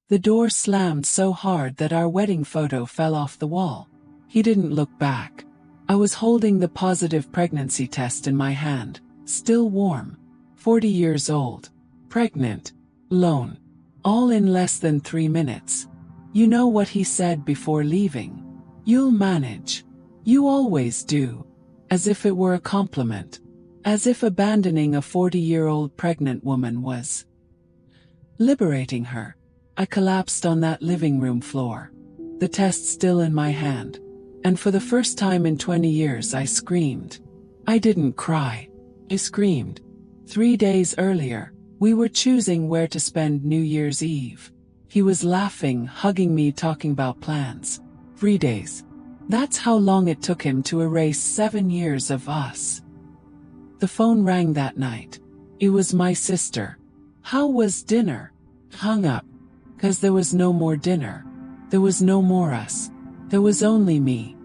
The door slammed so hard that our wedding photo fell off the wall. He didn't look back. I was holding the positive pregnancy test in my hand, still warm. 40 years old. Pregnant. Alone. All in less than 3 minutes. You know what he said before leaving? You'll manage. You always do. As if it were a compliment. As if abandoning a 40-year-old pregnant woman was liberating her. I collapsed on that living room floor. The test still in my hand. And for the first time in 20 years I screamed. I didn't cry. I screamed. 3 days earlier, we were choosing where to spend New Year's Eve. He was laughing, hugging me, talking about plans. 3 days. That's how long it took him to erase 7 years of us. The phone rang that night. It was my sister. How was dinner? Hung up. 'Cause there was no more dinner. There was no more us. There was only me.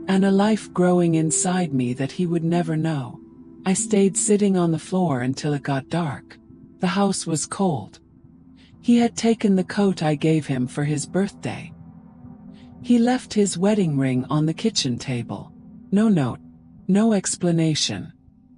And a life growing inside me that he would never know. I stayed sitting on the floor until it got dark. The house was cold. He had taken the coat I gave him for his birthday. He left his wedding ring on the kitchen table. No note. No explanation.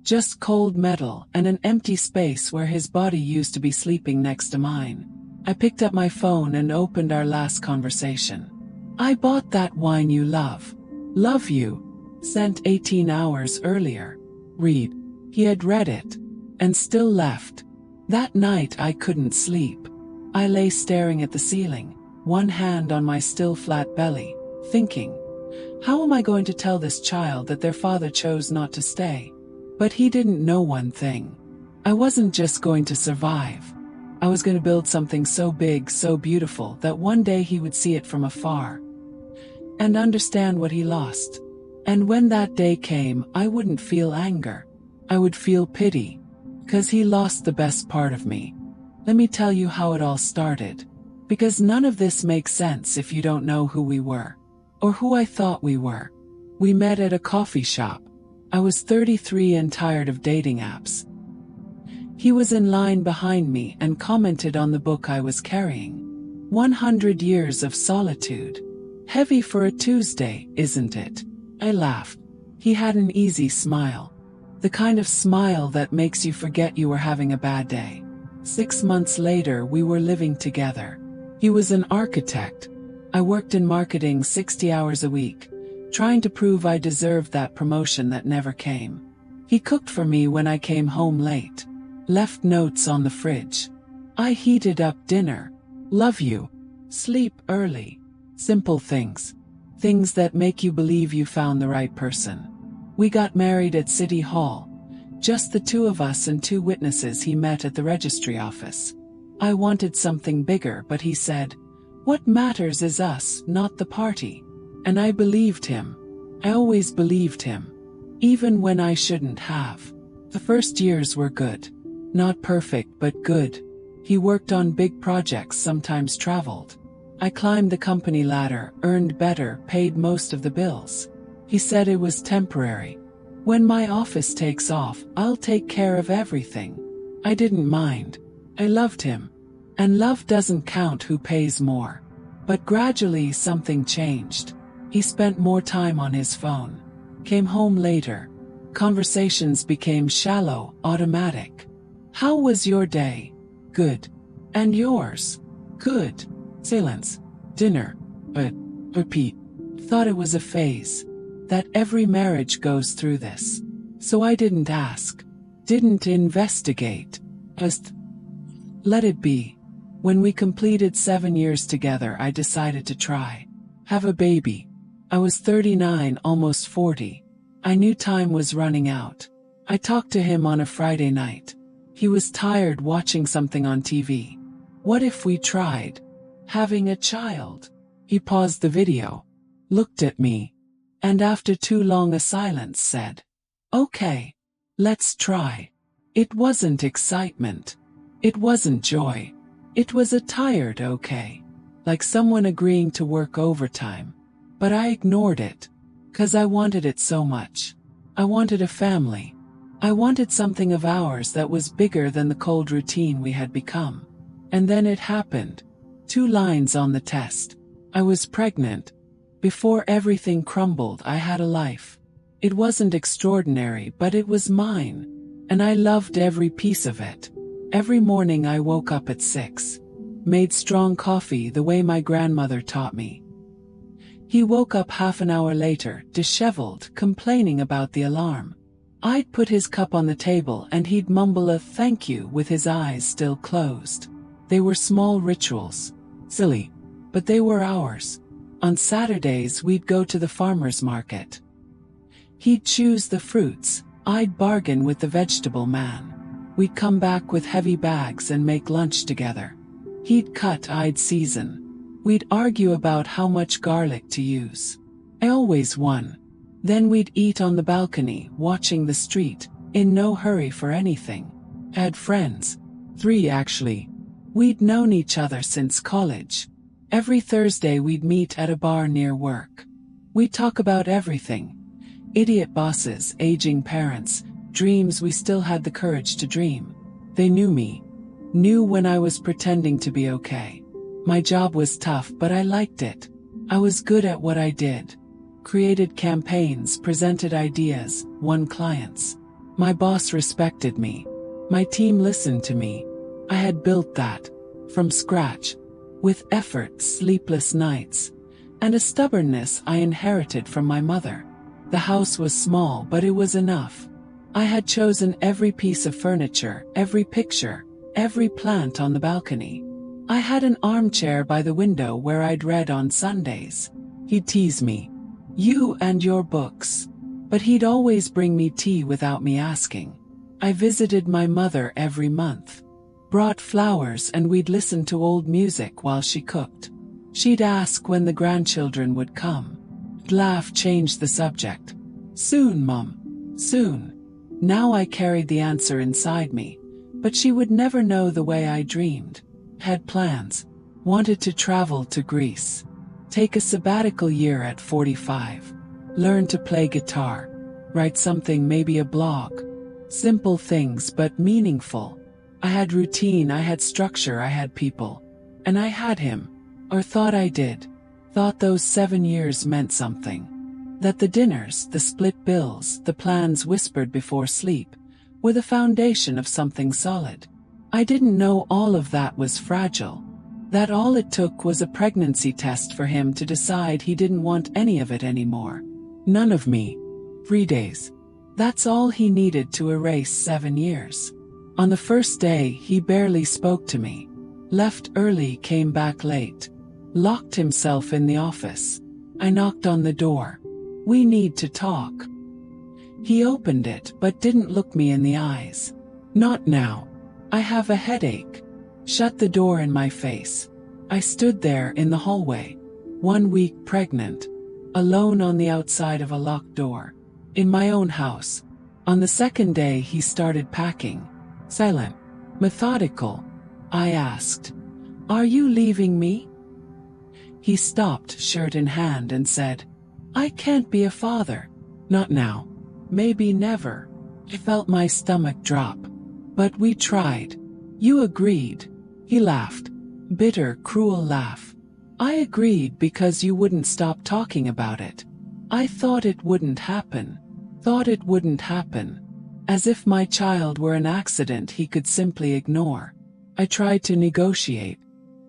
Just cold metal and an empty space where his body used to be sleeping next to mine. I picked up my phone and opened our last conversation. I bought that wine you love. Love you. Sent 18 hours earlier. Read. He had read it. And still left. That night I couldn't sleep. I lay staring at the ceiling, one hand on my still flat belly, thinking, how am I going to tell this child that their father chose not to stay? But he didn't know one thing. I wasn't just going to survive. I was going to build something so big, so beautiful, that one day he would see it from afar and understand what he lost. And when that day came, I wouldn't feel anger. I would feel pity. 'Cause he lost the best part of me. Let me tell you how it all started. Because none of this makes sense if you don't know who we were. Or who I thought we were. We met at a coffee shop. I was 33 and tired of dating apps. He was in line behind me and commented on the book I was carrying. 100 Years of Solitude. Heavy for a Tuesday, isn't it? I laughed. He had an easy smile. The kind of smile that makes you forget you were having a bad day. 6 months later we were living together. He was an architect. I worked in marketing 60 hours a week, trying to prove I deserved that promotion that never came. He cooked for me when I came home late. Left notes on the fridge. I heated up dinner. Love you. Sleep early. Simple things. Things that make you believe you found the right person. We got married at City Hall. Just the two of us and 2 witnesses he met at the registry office. I wanted something bigger, but he said, what matters is us, not the party. And I believed him. I always believed him. Even when I shouldn't have. The first years were good. Not perfect, but good. He worked on big projects, sometimes traveled. I climbed the company ladder, earned better, paid most of the bills. He said it was temporary. When my office takes off, I'll take care of everything. I didn't mind. I loved him. And love doesn't count who pays more. But gradually something changed. He spent more time on his phone. Came home later. Conversations became shallow, automatic. How was your day? Good. And yours? Good. Silence. Dinner. Repeat. Thought it was a phase. That every marriage goes through this. So I didn't ask. Didn't investigate. Just let it be. When we completed 7 years together, I decided to try. Have a baby. I was 39, almost 40. I knew time was running out. I talked to him on a Friday night. He was tired watching something on TV. What if we tried having a child? He paused the video, looked at me, and after too long a silence said, okay, let's try. It wasn't excitement. It wasn't joy. It was a tired okay. Like someone agreeing to work overtime. But I ignored it. 'Cause I wanted it so much. I wanted a family. I wanted something of ours that was bigger than the cold routine we had become. And then it happened. 2 lines on the test. I was pregnant. Before everything crumbled, I had a life. It wasn't extraordinary, but it was mine. And I loved every piece of it. Every morning I woke up at 6. Made strong coffee the way my grandmother taught me. He woke up half an hour later, disheveled, complaining about the alarm. I'd put his cup on the table and he'd mumble a thank you with his eyes still closed. They were small rituals. Silly. But they were ours. On Saturdays we'd go to the farmer's market. He'd choose the fruits. I'd bargain with the vegetable man. We'd come back with heavy bags and make lunch together. He'd cut, I'd season. We'd argue about how much garlic to use. I always won. Then we'd eat on the balcony, watching the street, in no hurry for anything. I had friends. 3 actually. We'd known each other since college. Every Thursday we'd meet at a bar near work. We'd talk about everything. Idiot bosses, aging parents, dreams we still had the courage to dream. They knew me. Knew when I was pretending to be okay. My job was tough, but I liked it. I was good at what I did. Created campaigns, presented ideas, won clients. My boss respected me. My team listened to me. I had built that. From scratch. With effort, sleepless nights. And a stubbornness I inherited from my mother. The house was small, but it was enough. I had chosen every piece of furniture, every picture, every plant on the balcony. I had an armchair by the window where I'd read on Sundays. He'd tease me. You and your books. But he'd always bring me tea without me asking. I visited my mother every month. Brought flowers and we'd listen to old music while she cooked. She'd ask when the grandchildren would come. I'd laugh, change the subject. Soon, Mum. Soon. Now I carried the answer inside me. But she would never know the way I dreamed. Had plans. Wanted to travel to Greece. Take a sabbatical year at 45. Learn to play guitar. Write something, maybe a blog. Simple things but meaningful. I had routine, I had structure, I had people. And I had him. Or thought I did. Thought those 7 years meant something. That the dinners, the split bills, the plans whispered before sleep, were the foundation of something solid. I didn't know all of that was fragile. That all it took was a pregnancy test for him to decide he didn't want any of it anymore. None of me. 3 days. That's all he needed to erase 7 years. On the first day, he barely spoke to me. Left early, came back late. Locked himself in the office. I knocked on the door. We need to talk. He opened it but didn't look me in the eyes. Not now. I have a headache. Shut the door in my face. I stood there in the hallway. 1 week pregnant. Alone on the outside of a locked door. In my own house. On the second day he started packing. Silent. Methodical. I asked, "Are you leaving me?" He stopped, shirt in hand, and said, "I can't be a father. Not now. Maybe never." I felt my stomach drop. "But we tried. You agreed." He laughed. Bitter, cruel laugh. "I agreed because you wouldn't stop talking about it. I thought it wouldn't happen. Thought it wouldn't happen. As if my child were an accident he could simply ignore. I tried to negotiate.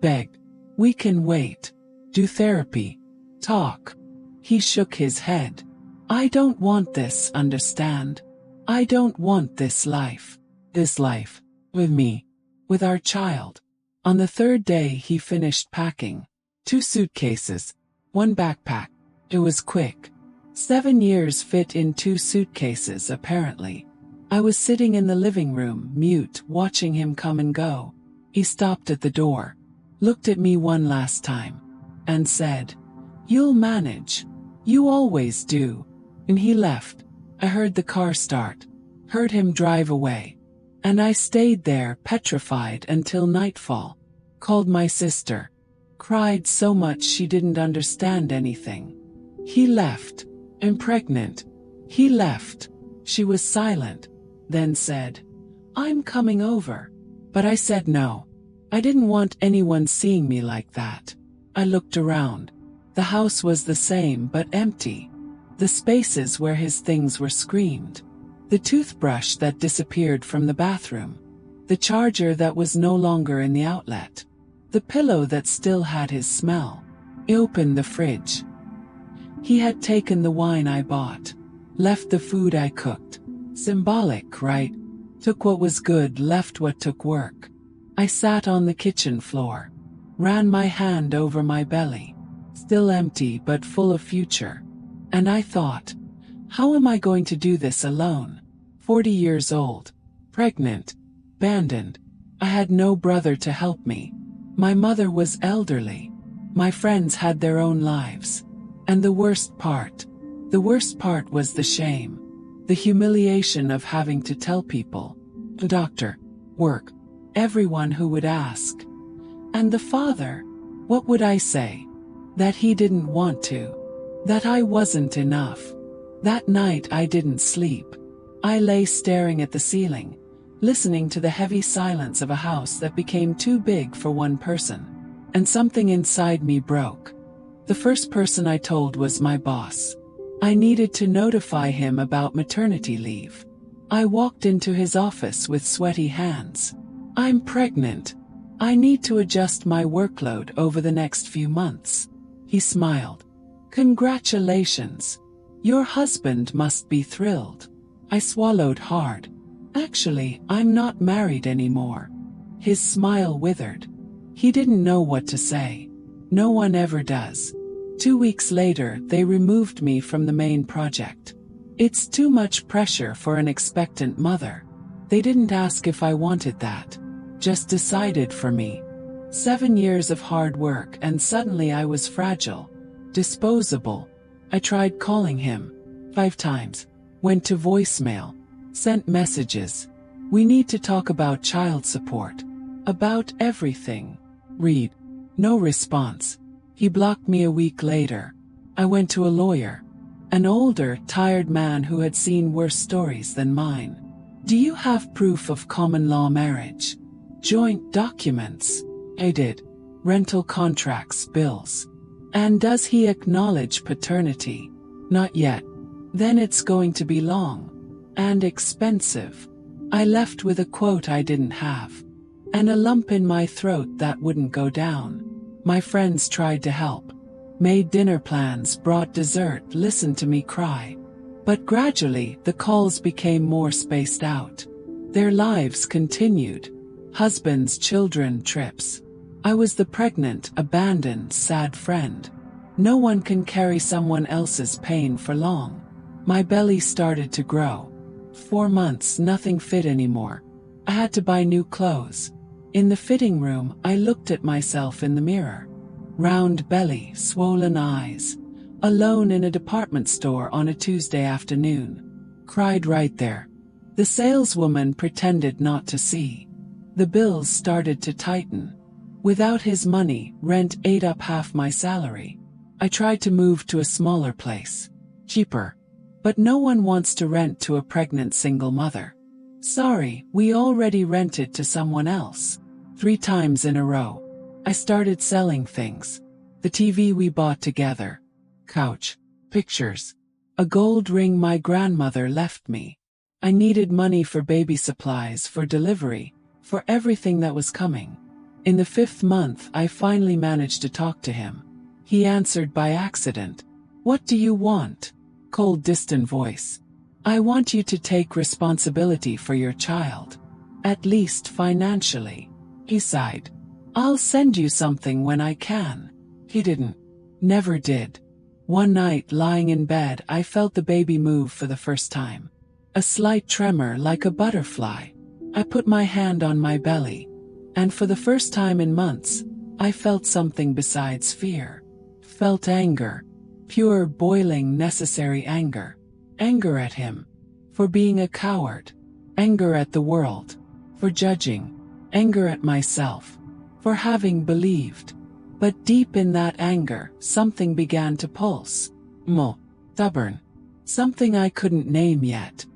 Begged. We can wait. Do therapy. Talk." He shook his head. "I don't want this, understand? I don't want this life. This life. With me. With our child." On the third day he finished packing. 2 suitcases. 1 backpack. It was quick. 7 years fit in 2 suitcases, apparently. I was sitting in the living room, mute, watching him come and go. He stopped at the door. Looked at me one last time. And said, "You'll manage. You always do." And he left. I heard the car start. Heard him drive away. And I stayed there, petrified, until nightfall. Called my sister. Cried so much she didn't understand anything. He left. I'm pregnant. He left. She was silent. Then said, "I'm coming over." But I said no. I didn't want anyone seeing me like that. I looked around. The house was the same but empty. The spaces where his things were screamed. The toothbrush that disappeared from the bathroom. The charger that was no longer in the outlet. The pillow that still had his smell. I opened the fridge. He had taken the wine I bought. Left the food I cooked. Symbolic, right? Took what was good, left what took work. I sat on the kitchen floor. Ran my hand over my belly. Still empty but full of future. And I thought, how am I going to do this alone? 40 years old. Pregnant. Abandoned. I had no brother to help me. My mother was elderly. My friends had their own lives. And the worst part was the shame. The humiliation of having to tell people. The doctor. Work. Everyone who would ask. And the father. What would I say? That he didn't want to. That I wasn't enough. That night I didn't sleep. I lay staring at the ceiling, listening to the heavy silence of a house that became too big for one person. And something inside me broke. The first person I told was my boss. I needed to notify him about maternity leave. I walked into his office with sweaty hands. I'm pregnant. I need to adjust my workload over the next few months. He smiled. Congratulations. Your husband must be thrilled. I swallowed hard. Actually, I'm not married anymore. His smile withered. He didn't know what to say. No one ever does. 2 weeks later, they removed me from the main project. It's too much pressure for an expectant mother. They didn't ask if I wanted that. Just decided for me. 7 years of hard work and suddenly I was fragile. Disposable. I tried calling him. 5 times. Went to voicemail. Sent messages. We need to talk about child support. About everything. Read. No response. He blocked me a week later. I went to a lawyer. An older, tired man who had seen worse stories than mine. Do you have proof of common law marriage? Joint documents? I did. Rental contracts, bills. And does he acknowledge paternity? Not yet. Then it's going to be long. And expensive. I left with a quote I didn't have. And a lump in my throat that wouldn't go down. My friends tried to help. Made dinner plans, brought dessert, listened to me cry. But gradually, the calls became more spaced out. Their lives continued. Husbands, children, trips. I was the pregnant, abandoned, sad friend. No one can carry someone else's pain for long. My belly started to grow. 4 months, nothing fit anymore. I had to buy new clothes. In the fitting room, I looked at myself in the mirror. Round belly, swollen eyes. Alone in a department store on a Tuesday afternoon. Cried right there. The saleswoman pretended not to see. The bills started to tighten. Without his money, rent ate up half my salary. I tried to move to a smaller place. Cheaper. But no one wants to rent to a pregnant single mother. Sorry, we already rented to someone else. 3 times in a row. I started selling things. The TV we bought together. Couch. Pictures. A gold ring my grandmother left me. I needed money for baby supplies, for delivery, for everything that was coming. In the 5th month, I finally managed to talk to him. He answered by accident. What do you want? Cold, distant voice. I want you to take responsibility for your child. At least financially. He sighed. I'll send you something when I can. He didn't. Never did. One night, lying in bed, I felt the baby move for the first time. A slight tremor like a butterfly. I put my hand on my belly. And for the first time in months, I felt something besides fear. Felt anger. Pure, boiling, necessary anger. Anger at him. For being a coward. Anger at the world. For judging. Anger at myself. For having believed. But deep in that anger, something began to pulse. Stubborn. Something I couldn't name yet.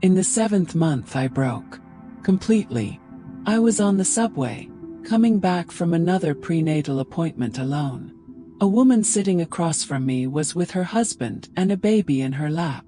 In the 7th month I broke. Completely. I was on the subway. coming back from another prenatal appointment alone. A woman sitting across from me was with her husband and a baby in her lap.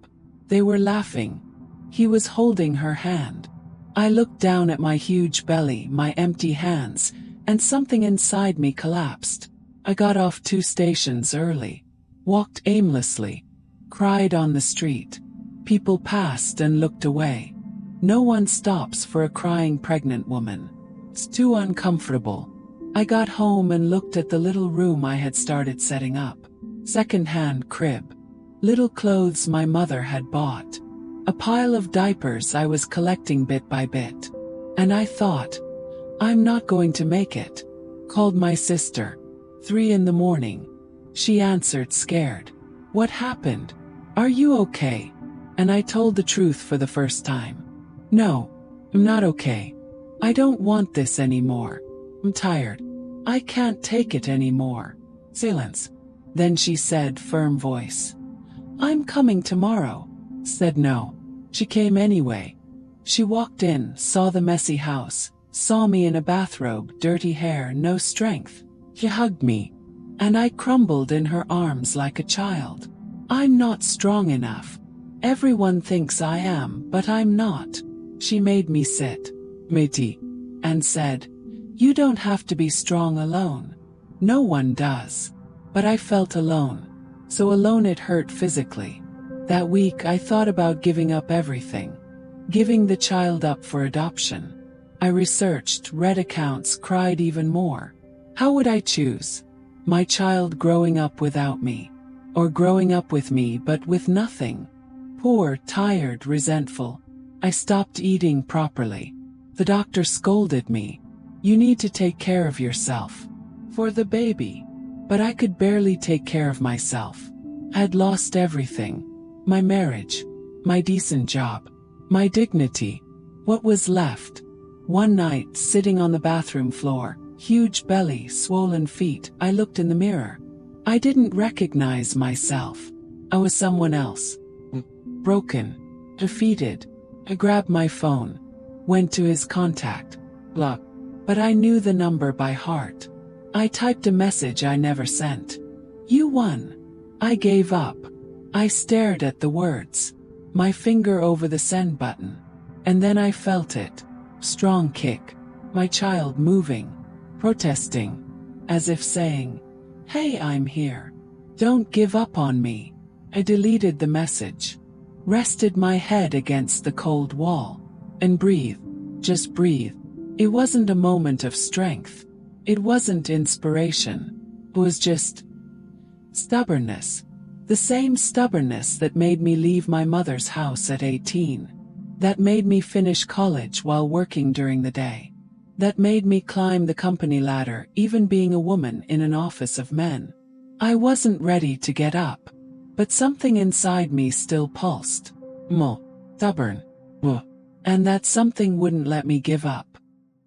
They were laughing. He was holding her hand. I looked down at my huge belly, my empty hands, and something inside me collapsed. I got off 2 stations early, walked aimlessly, cried on the street. People passed and looked away. No one stops for a crying pregnant woman. It's too uncomfortable. I got home and looked at the little room I had started setting up. Second-hand crib. Little clothes my mother had bought. A pile of diapers I was collecting bit by bit. And I thought, I'm not going to make it. Called my sister. 3 in the morning. She answered scared. What happened? Are you okay? And I told the truth for the first time. No, I'm not okay. I don't want this anymore. I'm tired. I can't take it anymore. Silence. Then she said, firm voice. I'm coming tomorrow. Said no. She came anyway. She walked in, saw the messy house, saw me in a bathrobe, dirty hair, no strength. She hugged me, and I crumbled in her arms like a child. I'm not strong enough. Everyone thinks I am, but I'm not. She made me sit, Miti, and said, you don't have to be strong alone. No one does. But I felt alone. So alone it hurt physically. That week I thought about giving up everything. Giving the child up for adoption. I researched, read accounts, cried even more. How would I choose? My child growing up without me. Or growing up with me but with nothing. Poor, tired, resentful. I stopped eating properly. The doctor scolded me. You need to take care of yourself. For the baby. But I could barely take care of myself. I had lost everything. My marriage. My decent job. My dignity. What was left? One night, sitting on the bathroom floor, huge belly, swollen feet, I looked in the mirror. I didn't recognize myself. I was someone else. Broken. Defeated. I grabbed my phone. Went to his contact. Block. But I knew the number by heart. I typed a message I never sent. You won. I gave up. I stared at the words. My finger over the send button. And then I felt it. Strong kick. My child moving. Protesting. As if saying, hey, I'm here. Don't give up on me. I deleted the message. Rested my head against the cold wall. And breathe. Just breathe. It wasn't a moment of strength. It wasn't inspiration. It was just stubbornness. The same stubbornness that made me leave my mother's house at 18. That made me finish college while working during the day. That made me climb the company ladder, even being a woman in an office of men. I wasn't ready to get up. But something inside me still pulsed. Stubborn. And that something wouldn't let me give up.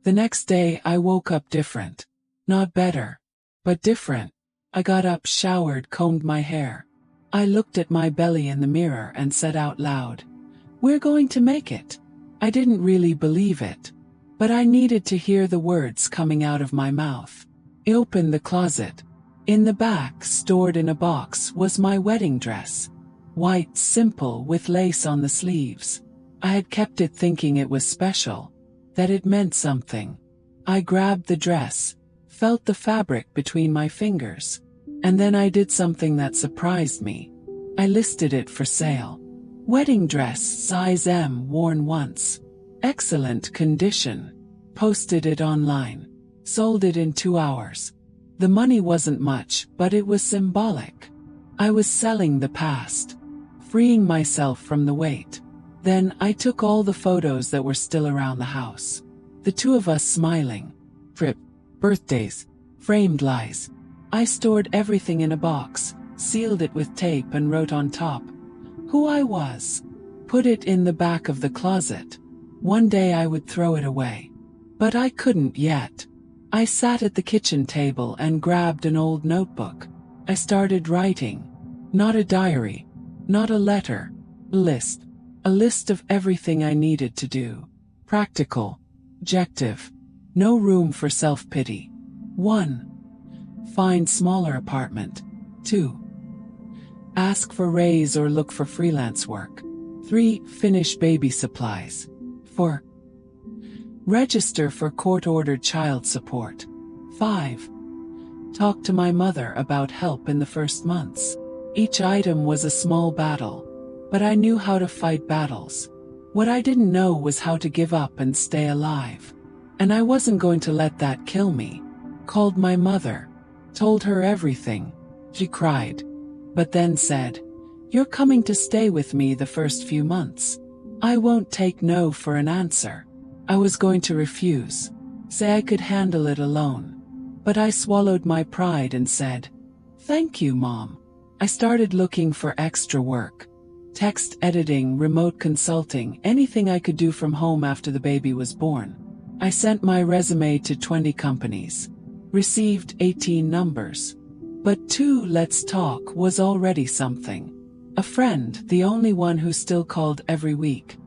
The next day I woke up different. Not better, but different. I got up, showered, combed my hair. I looked at my belly in the mirror and said out loud, we're going to make it. I didn't really believe it. But I needed to hear the words coming out of my mouth. I opened the closet. In the back, stored in a box, was my wedding dress. White, simple, with lace on the sleeves. I had kept it thinking it was special. That it meant something. I grabbed the dress. Felt the fabric between my fingers. And then I did something that surprised me. I listed it for sale. Wedding dress, size M, worn once. Excellent condition. Posted it online. Sold it in 2 hours. The money wasn't much, but it was symbolic. I was selling the past. Freeing myself from the weight. Then I took all the photos that were still around the house. The 2 of us smiling. Trip. Birthdays. Framed lies. I stored everything in a box, sealed it with tape and wrote on top who I was. Put it in the back of the closet. One day I would throw it away. But I couldn't yet. I sat at the kitchen table and grabbed an old notebook. I started writing. Not a diary. Not a letter. A list. A list of everything I needed to do. Practical. Objective. No room for self-pity. 1. Find smaller apartment. 2. Ask for raise or look for freelance work. 3. Finish baby supplies. 4. Register for court-ordered child support. 5. Talk to my mother about help in the first months. Each item was a small battle, but I knew how to fight battles. What I didn't know was how to give up and stay alive. And I wasn't going to let that kill me. Called my mother. Told her everything. She cried. But then said, "You're coming to stay with me the first few months. I won't take no for an answer." I was going to refuse. Say I could handle it alone. But I swallowed my pride and said, "Thank you, Mom." I started looking for extra work. Text editing, remote consulting, anything I could do from home after the baby was born. I sent my resume to 20 companies. Received 18 numbers. But 2 let's talk was already something. A friend, the only one who still called every week,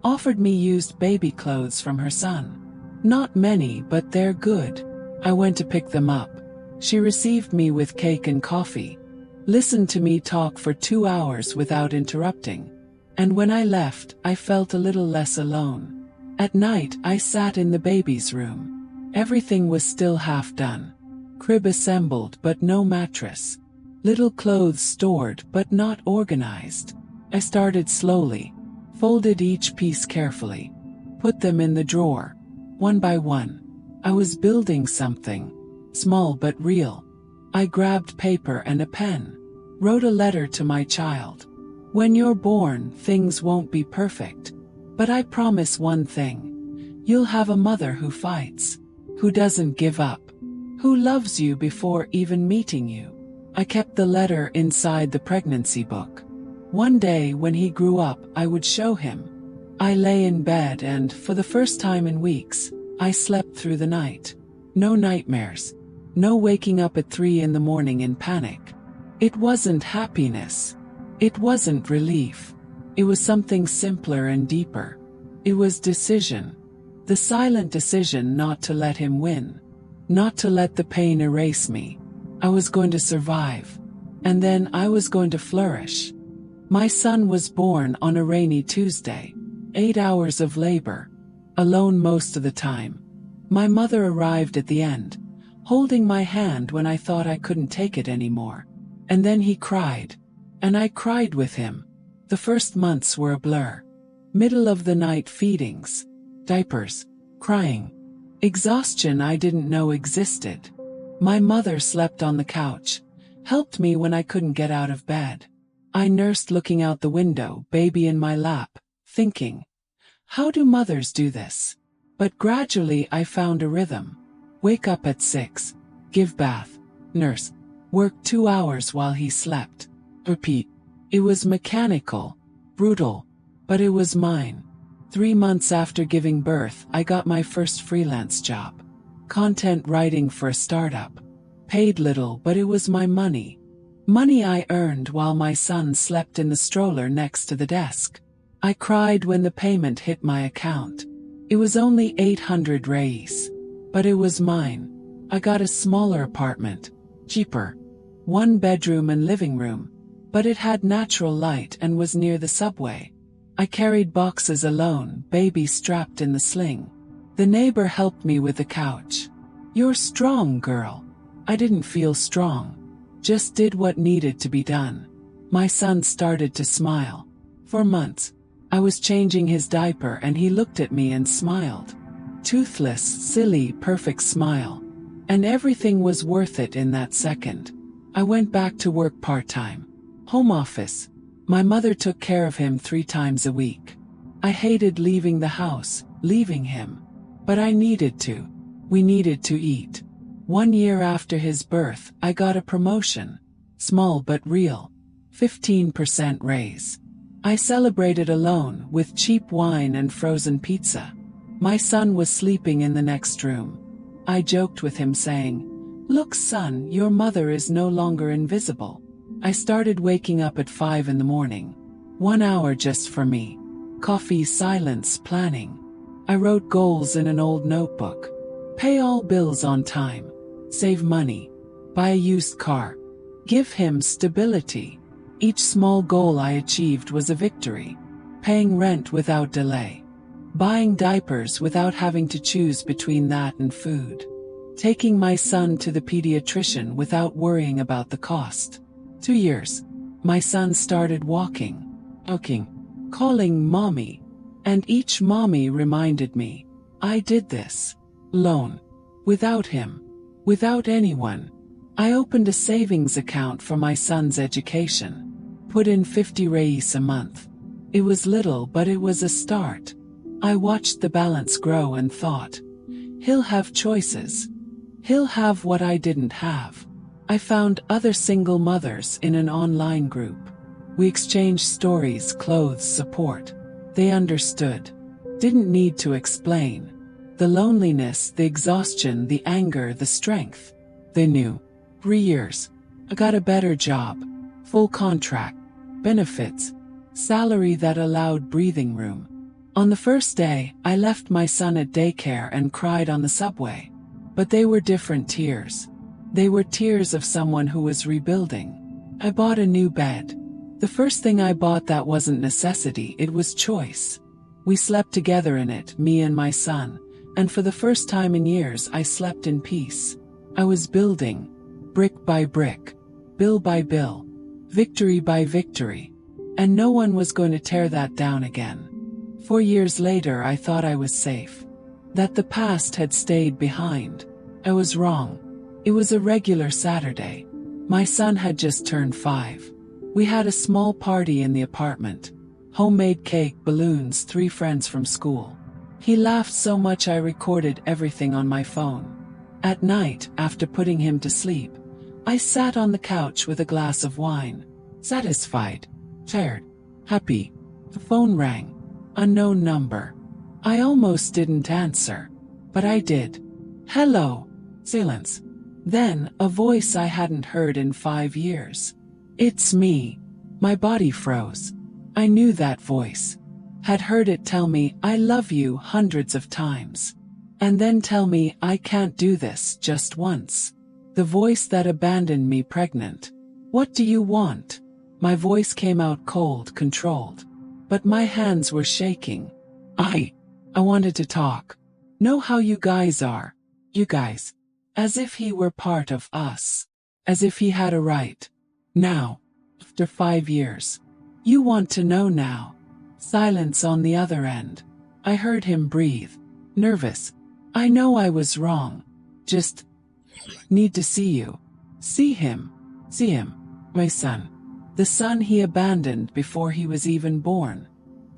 offered me used baby clothes from her son. Not many, but they're good. I went to pick them up. She received me with cake and coffee. Listened to me talk for 2 hours without interrupting. And when I left, I felt a little less alone. At night, I sat in the baby's room. Everything was still half done. Crib assembled but no mattress. Little clothes stored but not organized. I started slowly. Folded each piece carefully. Put them in the drawer. One by one. I was building something. Small but real. I grabbed paper and a pen. Wrote a letter to my child. When you're born, things won't be perfect. But I promise one thing. You'll have a mother who fights. Who doesn't give up. Who loves you before even meeting you. I kept the letter inside the pregnancy book. One day when he grew up, I would show him. I lay in bed and, for the first time in weeks, I slept through the night. No nightmares. No waking up at 3 in the morning in panic. It wasn't happiness. It wasn't relief. It was something simpler and deeper. It was decision. The silent decision not to let him win. Not to let the pain erase me. I was going to survive. And then I was going to flourish. My son was born on a rainy Tuesday. 8 hours of labor. Alone most of the time. My mother arrived at the end, holding my hand when I thought I couldn't take it anymore. And then he cried. And I cried with him. The first months were a blur. Middle of the night feedings. Diapers. Crying. Exhaustion I didn't know existed. My mother slept on the couch. Helped me when I couldn't get out of bed. I nursed looking out the window, baby in my lap, thinking, how do mothers do this? But gradually I found a rhythm. Wake up at 6. Give bath. Nurse. Work 2 hours while he slept. Repeat. It was mechanical. Brutal. But it was mine. 3 months after giving birth, I got my first freelance job. Content writing for a startup. Paid little, but it was my money. Money I earned while my son slept in the stroller next to the desk. I cried when the payment hit my account. It was only 800 reais. But it was mine. I got a smaller apartment. Cheaper. 1 bedroom and living room. But it had natural light and was near the subway. I carried boxes alone, baby strapped in the sling. The neighbor helped me with the couch. You're strong, girl. I didn't feel strong. Just did what needed to be done. My son started to smile. For months, I was changing his diaper and he looked at me and smiled. Toothless, silly, perfect smile. And everything was worth it in that second. I went back to work part-time. Home office. My mother took care of him 3 times a week. I hated leaving the house, leaving him. But I needed to. We needed to eat. 1 year after his birth, I got a promotion. Small but real. 15% raise. I celebrated alone with cheap wine and frozen pizza. My son was sleeping in the next room. I joked with him saying, "Look son, your mother is no longer invisible." I started waking up at 5 in the morning. 1 hour just for me. Coffee, silence, planning. I wrote goals in an old notebook. Pay all bills on time. Save money. Buy a used car. Give him stability. Each small goal I achieved was a victory. Paying rent without delay. Buying diapers without having to choose between that and food. Taking my son to the pediatrician without worrying about the cost. 2 years. My son started walking, talking, calling mommy. And each mommy reminded me, I did this. Alone. Without him. Without anyone. I opened a savings account for my son's education. Put in 50 reais a month. It was little, but it was a start. I watched the balance grow and thought, he'll have choices. He'll have what I didn't have. I found other single mothers in an online group. We exchanged stories, clothes, support. They understood. Didn't need to explain. The loneliness, the exhaustion, the anger, the strength. They knew. 3 years. I got a better job. Full contract. Benefits. Salary that allowed breathing room. On the first day, I left my son at daycare and cried on the subway. But they were different tears. They were tears of someone who was rebuilding. I bought a new bed. The first thing I bought that wasn't necessity, it was choice. We slept together in it, me and my son, and for the first time in years I slept in peace. I was building, brick by brick, bill by bill, victory by victory, and no one was going to tear that down again. 4 years later I thought I was safe, that the past had stayed behind. I was wrong. It was a regular Saturday. My son had just turned 5. We had a small party in the apartment. Homemade cake, balloons, 3 friends from school. He laughed so much I recorded everything on my phone. At night, after putting him to sleep, I sat on the couch with a glass of wine. Satisfied. Tired. Happy. The phone rang. Unknown number. I almost didn't answer. But I did. Hello. Silence. Then, a voice I hadn't heard in 5 years. It's me. My body froze. I knew that voice. Had heard it tell me, I love you hundreds of times. And then tell me, I can't do this just once. The voice that abandoned me pregnant. What do you want? My voice came out cold, controlled. But my hands were shaking. I wanted to talk. Know how you guys are. You guys. As if he were part of us. As if he had a right. Now. After 5 years. You want to know now. Silence on the other end. I heard him breathe. Nervous. I know I was wrong. Just need to see you. See him. See him. My son. The son he abandoned before he was even born.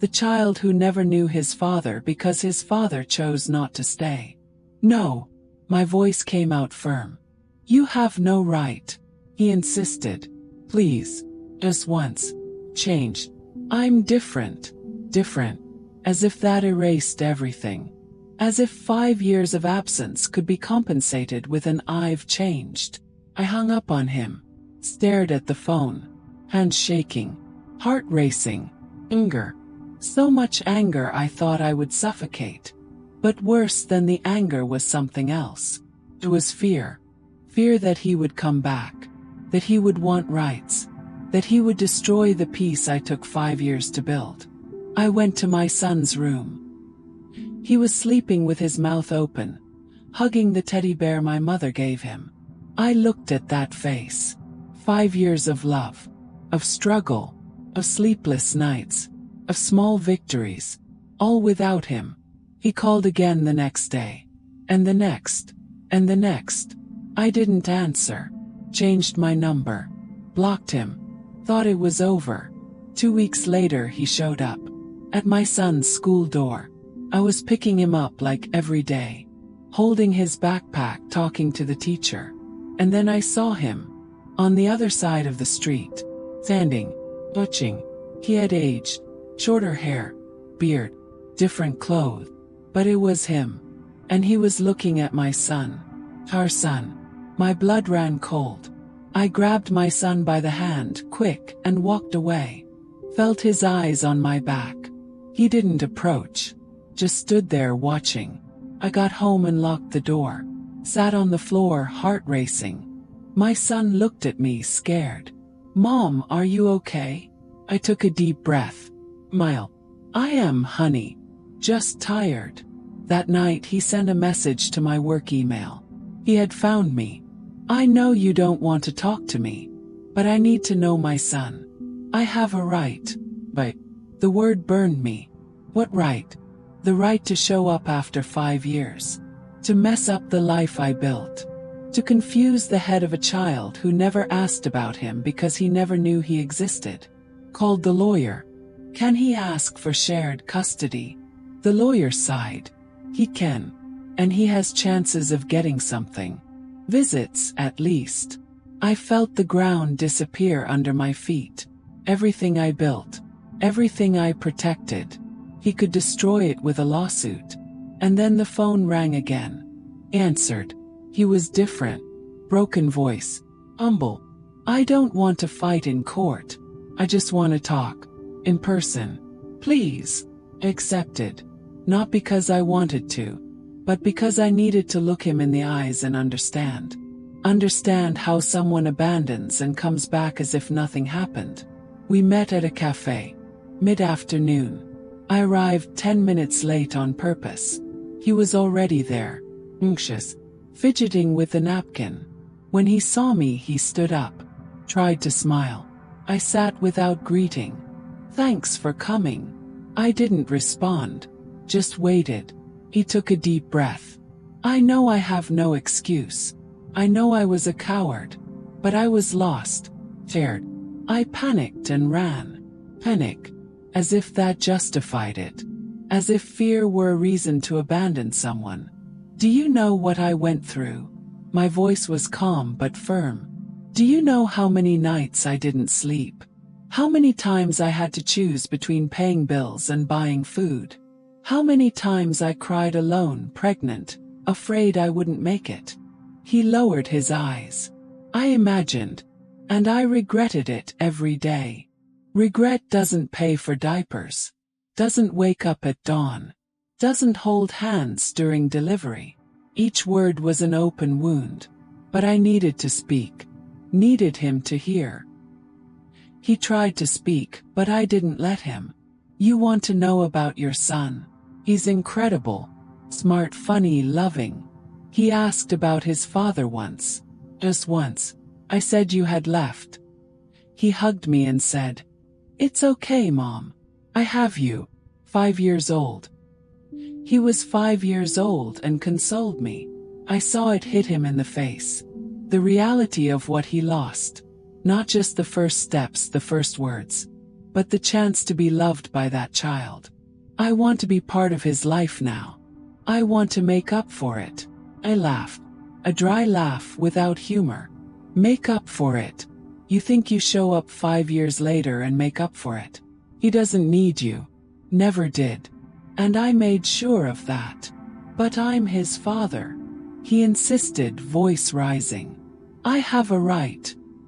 The child who never knew his father because his father chose not to stay. No. My voice came out firm. You have no right. He insisted. Please. Just once. Change. I'm different. Different. As if that erased everything. As if 5 years of absence could be compensated with an I've changed. I hung up on him. Stared at the phone. Hands shaking. Heart racing. Anger. So much anger I thought I would suffocate. But worse than the anger was something else. It was fear. Fear that he would come back. That he would want rights. That he would destroy the peace I took 5 years to build. I went to my son's room. He was sleeping with his mouth open, hugging the teddy bear my mother gave him. I looked at that face. 5 years of love. Of struggle. Of sleepless nights. Of small victories. All without him. He called again the next day. And the next. And the next. I didn't answer. Changed my number. Blocked him. Thought it was over. 2 weeks later he showed up. At my son's school door. I was picking him up like every day. Holding his backpack, talking to the teacher. And then I saw him. On the other side of the street. Standing. Touching. He had aged. Shorter hair. Beard. Different clothes. But it was him. And he was looking at my son. Our son. My blood ran cold. I grabbed my son by the hand, quick, and walked away. Felt his eyes on my back. He didn't approach. Just stood there watching. I got home and locked the door. Sat on the floor, heart racing. My son looked at me, scared. "Mom, are you okay?" I took a deep breath. "Mile, I am, honey. Just tired." That night he sent a message to my work email. He had found me. "I know you don't want to talk to me, but I need to know my son. I have a right." But the word burned me. What right? The right to show up after 5 years. To mess up the life I built. To confuse the head of a child who never asked about him because he never knew he existed. Called the lawyer. "Can he ask for shared custody?" The lawyer sighed. "He can. And he has chances of getting something. Visits, at least." I felt the ground disappear under my feet. Everything I built. Everything I protected. He could destroy it with a lawsuit. And then the phone rang again. Answered. He was different. Broken voice. Humble. "I don't want to fight in court. I just want to talk. In person. Please." Accepted. Not because I wanted to, but because I needed to look him in the eyes and understand. Understand how someone abandons and comes back as if nothing happened. We met at a cafe. Mid-afternoon. I arrived 10 minutes late on purpose. He was already there. Anxious. Fidgeting with a napkin. When he saw me, he stood up. Tried to smile. I sat without greeting. "Thanks for coming." I didn't respond. Just waited. He took a deep breath. "I know I have no excuse. I know I was a coward. But I was lost. Scared. I panicked and ran." Panic. As if that justified it. As if fear were a reason to abandon someone. "Do you know what I went through?" My voice was calm but firm. "Do you know how many nights I didn't sleep? How many times I had to choose between paying bills and buying food? How many times I cried alone, pregnant, afraid I wouldn't make it?" He lowered his eyes. I imagined. And I regretted it every day. Regret doesn't pay for diapers. Doesn't wake up at dawn. Doesn't hold hands during delivery. Each word was an open wound. But I needed to speak. Needed him to hear. He tried to speak, but I didn't let him. "You want to know about your son? He's incredible. Smart, funny, loving." He asked about his father once. Just once. I said you had left. He hugged me and said, "It's okay, Mom. I have you." 5 years old. He was 5 years old and consoled me. I saw it hit him in the face. The reality of what he lost. Not just the first steps, the first words, but the chance to be loved by that child. I want to be part of his life now. I want to make up for it. I laughed. A dry laugh without humor. Make up for it. You think you show up 5 years later and make up for it. He doesn't need you. Never did. And I made sure of that. But I'm his father. He insisted, voice rising. "I have a right."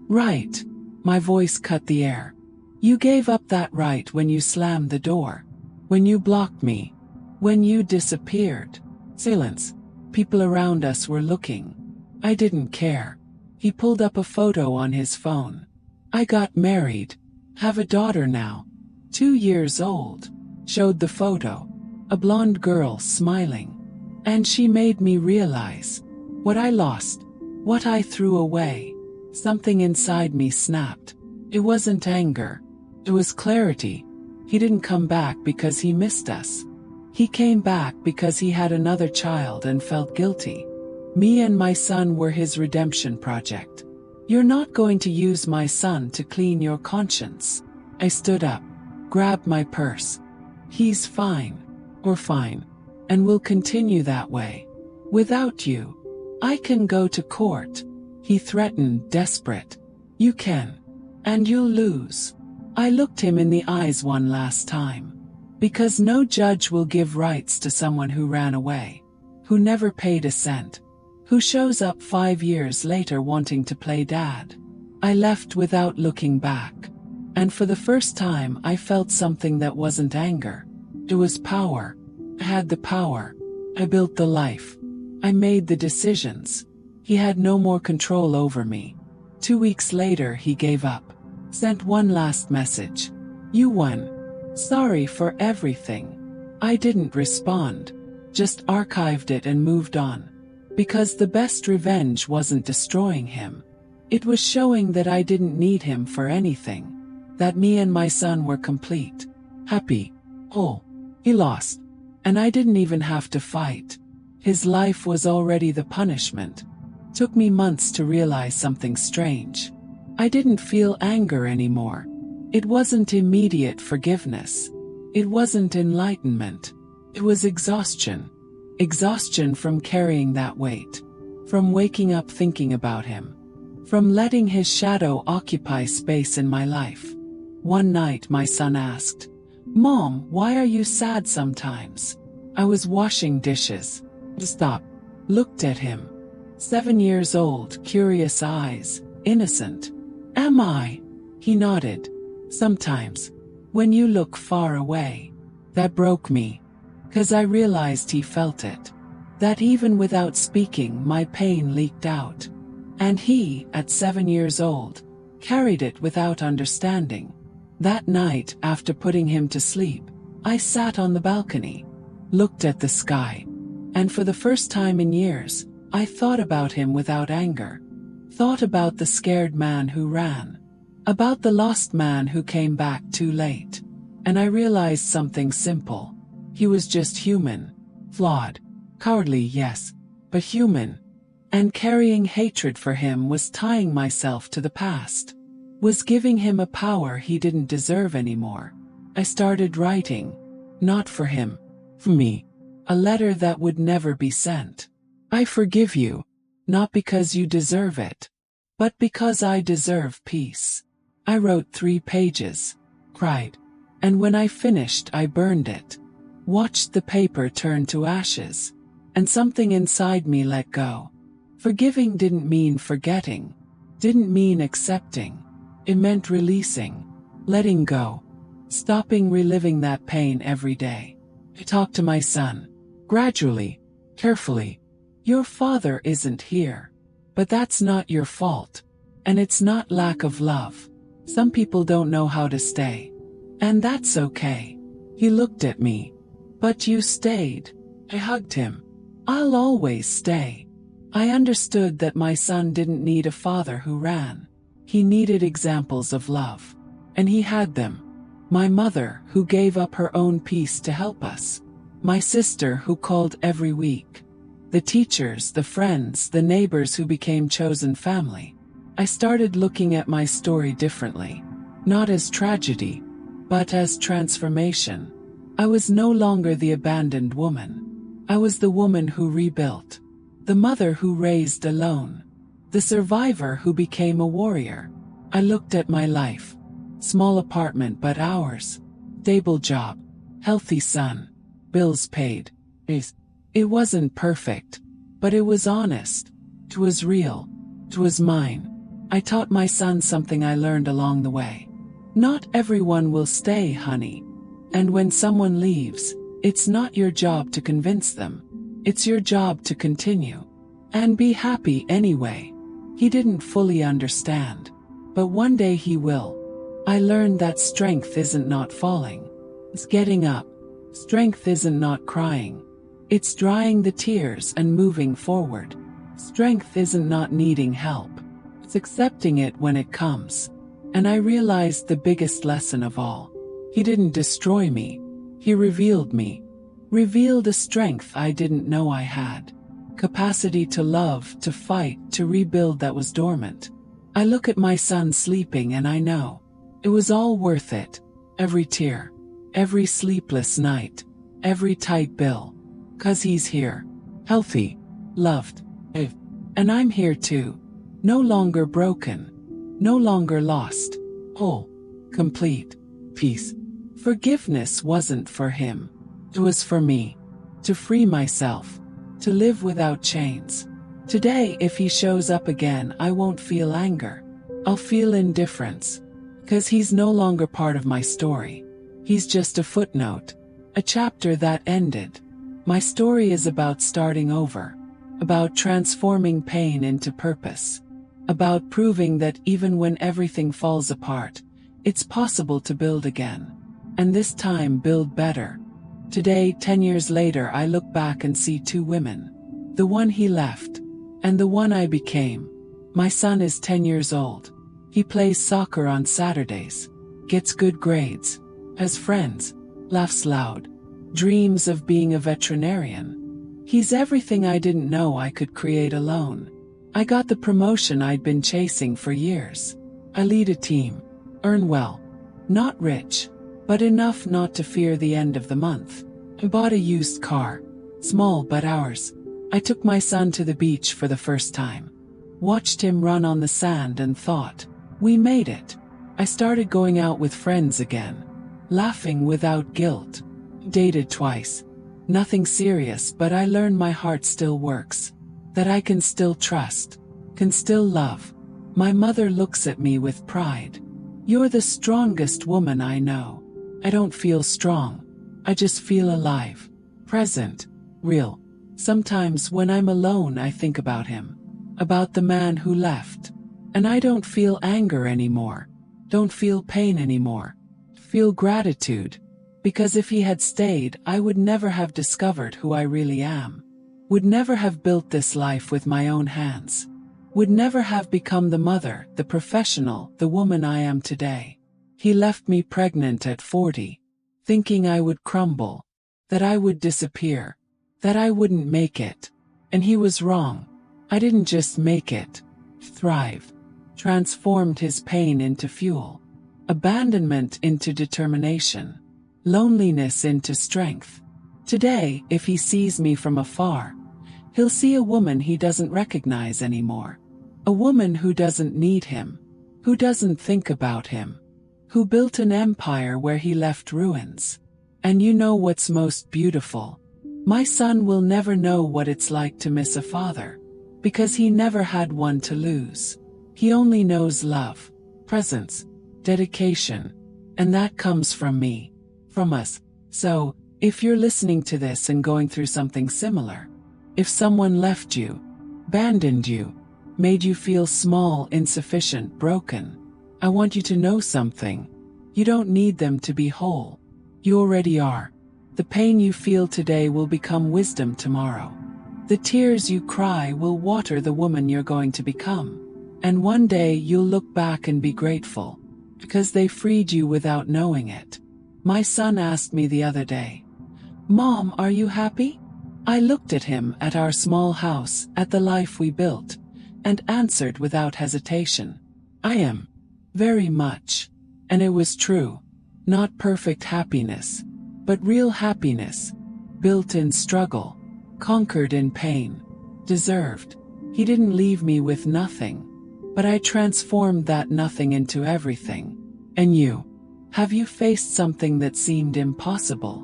"Right." My voice cut the air. "You gave up that right when you slammed the door. When you blocked me. When you disappeared." Silence. People around us were looking. I didn't care. He pulled up a photo on his phone. "I got married. Have a daughter now. 2 years old." Showed the photo. A blonde girl smiling. And she made me realize what I lost, what I threw away. Something inside me snapped. It wasn't anger. It was clarity. He didn't come back because he missed us. He came back because he had another child and felt guilty. Me and my son were his redemption project. "You're not going to use my son to clean your conscience." I stood up, grabbed my purse. "He's fine. We're fine. And we'll continue that way. Without you. I can go to court." He threatened, desperate. "You can. And you'll lose." I looked him in the eyes one last time. Because no judge will give rights to someone who ran away. Who never paid a cent. Who shows up 5 years later wanting to play dad. I left without looking back. And for the first time I felt something that wasn't anger. It was power. I had the power. I built the life. I made the decisions. He had no more control over me. 2 weeks later he gave up. Sent one last message. You won. Sorry for everything. I didn't respond. Just archived it and moved on. Because the best revenge wasn't destroying him. It was showing that I didn't need him for anything. That me and my son were complete. Happy. Whole. He lost. And I didn't even have to fight. His life was already the punishment. Took me months to realize something strange. I didn't feel anger anymore. It wasn't immediate forgiveness. It wasn't enlightenment. It was exhaustion. Exhaustion from carrying that weight. From waking up thinking about him. From letting his shadow occupy space in my life. One night my son asked, Mom, why are you sad sometimes? I was washing dishes. Stop. Looked at him. 7 years old, curious eyes, innocent. Am I? He nodded. Sometimes. When you look far away. That broke me. 'Cause I realized he felt it. That even without speaking my pain leaked out. And he, at 7 years old, carried it without understanding. That night, after putting him to sleep, I sat on the balcony. Looked at the sky. And for the first time in years, I thought about him without anger. Thought about the scared man who ran. About the lost man who came back too late. And I realized something simple. He was just human. Flawed. Cowardly, yes. But human. And carrying hatred for him was tying myself to the past. Was giving him a power he didn't deserve anymore. I started writing. Not for him. For me. A letter that would never be sent. I forgive you. Not because you deserve it. But because I deserve peace. I wrote 3 pages. Cried. And when I finished I burned it. Watched the paper turn to ashes. And something inside me let go. Forgiving didn't mean forgetting. Didn't mean accepting. It meant releasing. Letting go. Stopping reliving that pain every day. I talked to my son. Gradually. Carefully. Your father isn't here. But that's not your fault. And it's not lack of love. Some people don't know how to stay. And that's okay. He looked at me. But you stayed. I hugged him. I'll always stay. I understood that my son didn't need a father who ran. He needed examples of love. And he had them. My mother, who gave up her own peace to help us. My sister, who called every week. The teachers, the friends, the neighbors who became chosen family. I started looking at my story differently. Not as tragedy, but as transformation. I was no longer the abandoned woman. I was the woman who rebuilt. The mother who raised alone. The survivor who became a warrior. I looked at my life. Small apartment but ours. Stable job. Healthy son. Bills paid. It wasn't perfect. But it was honest. It was real. It was mine. I taught my son something I learned along the way. Not everyone will stay, honey. And when someone leaves, it's not your job to convince them. It's your job to continue. And be happy anyway. He didn't fully understand. But one day he will. I learned that strength isn't not falling. It's getting up. Strength isn't not crying. It's drying the tears and moving forward. Strength isn't not needing help. It's accepting it when it comes. And I realized the biggest lesson of all. He didn't destroy me. He revealed me. Revealed a strength I didn't know I had. Capacity to love, to fight, to rebuild that was dormant. I look at my son sleeping and I know. It was all worth it. Every tear. Every sleepless night. Every tight bill. 'Cause he's here. Healthy. Loved. And I'm here too. No longer broken. No longer lost. Whole. Complete. Peace. Forgiveness wasn't for him. It was for me. To free myself. To live without chains. Today, if he shows up again, I won't feel anger. I'll feel indifference. 'Cause he's no longer part of my story. He's just a footnote. A chapter that ended. My story is about starting over, about transforming pain into purpose, about proving that even when everything falls apart, it's possible to build again. And this time build better. Today, 10 years later, I look back and see two women. The one he left, and the one I became. My son is 10 years old. He plays soccer on Saturdays, gets good grades, has friends, laughs loud, dreams of being a veterinarian. He's everything I didn't know I could create alone. I got the promotion I'd been chasing for years. I lead a team, earn well, not rich, but enough not to fear the end of the month. I bought a used car, small but ours. I took my son to the beach for the first time. Watched him run on the sand and thought, we made it. I started going out with friends again, laughing without guilt. Dated twice. Nothing serious, but I learned my heart still works. That I can still trust, can still love. My mother looks at me with pride. You're the strongest woman I know. I don't feel strong. I just feel alive, present, real. Sometimes when I'm alone I think about him, about the man who left. And I don't feel anger anymore, don't feel pain anymore. Feel gratitude, because if he had stayed I would never have discovered who I really am. Would never have built this life with my own hands. Would never have become the mother, the professional, the woman I am today. He left me pregnant at 40, thinking I would crumble, that I would disappear, that I wouldn't make it. And he was wrong. I didn't just make it, thrive. Transformed his pain into fuel, abandonment into determination, loneliness into strength. Today, if he sees me from afar, he'll see a woman he doesn't recognize anymore. A woman who doesn't need him, who doesn't think about him, who built an empire where he left ruins. And you know what's most beautiful? My son will never know what it's like to miss a father, because he never had one to lose. He only knows love, presence, dedication, and that comes from me, from us. So, if you're listening to this and going through something similar, if someone left you, abandoned you, made you feel small, insufficient, broken, I want you to know something. You don't need them to be whole. You already are. The pain you feel today will become wisdom tomorrow. The tears you cry will water the woman you're going to become. And one day you'll look back and be grateful, because they freed you without knowing it. My son asked me the other day, Mom, are you happy? I looked at him, at our small house, at the life we built, and answered without hesitation, I am. Very much. And it was true. Not perfect happiness, but real happiness. Built in struggle, conquered in pain, deserved. He didn't leave me with nothing, but I transformed that nothing into everything. And you? Have you faced something that seemed impossible?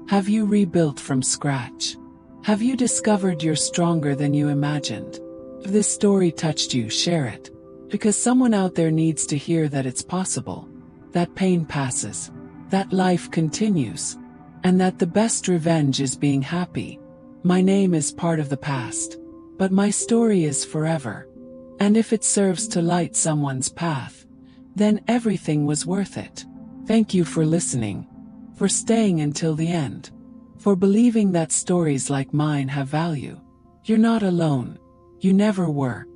Have you rebuilt from scratch? Have you discovered you're stronger than you imagined? If this story touched you, share it, because someone out there needs to hear that it's possible, that pain passes, that life continues, and that the best revenge is being happy. My name is part of the past, but my story is forever. And if it serves to light someone's path, then everything was worth it. Thank you for listening, for staying until the end, for believing that stories like mine have value. You're not alone. You never were.